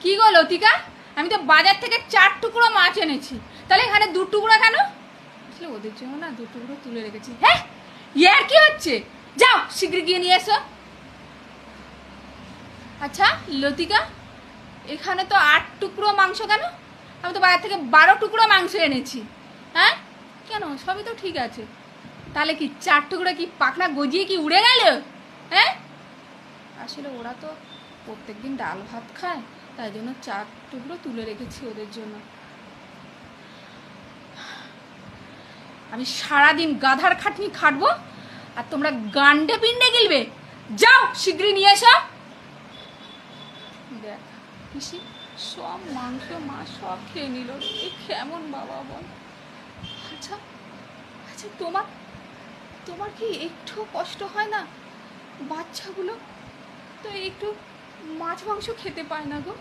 কি গো লতিকা, আমি তো বাজার থেকে 4 টুকরো মাছ এনেছি, তাহলে এখানে 2 টুকরো কেন? আসলে ওদের জন্য না 2 টুকরো তুলে রেখেছি। হ্যাঁ, ইয়ার কি হচ্ছে? যাও শীঘ্র গিয়ে নিয়ে এসো। আচ্ছা লতিকা, এখানে তো 8 টুকরো মাংস কেন? আমি তো বাজার থেকে 12 টুকরো মাংস এনেছি। হ্যাঁ কেন, সবই তো ঠিক আছে, তাহলে কি 4 টুকরো কি পাখনা গজিয়ে কি উড়ে গেল? হ্যাঁ, আসলে ওরা তো প্রত্যেকদিন ডাল ভাত খায়, তাই জন্য 4 টুকরো তুলে রেখেছি ওদের জন্য। আমি সারাদিন গাধার খাটনি খাটবো আর তোমরা গান্ডে পিন্ডে গিলবে। যাও শীঘ্রই নিয়ে এসো। দেখ পিসি, সব মাংস মাছ সব খেয়ে নিল, এই কেমন বাবা বল। আচ্ছা আচ্ছা, তোমার তোমার কি একটু কষ্ট হয় না? বাচ্চাগুলো তো একটু মাছ মাংস খেতে পায় না গো।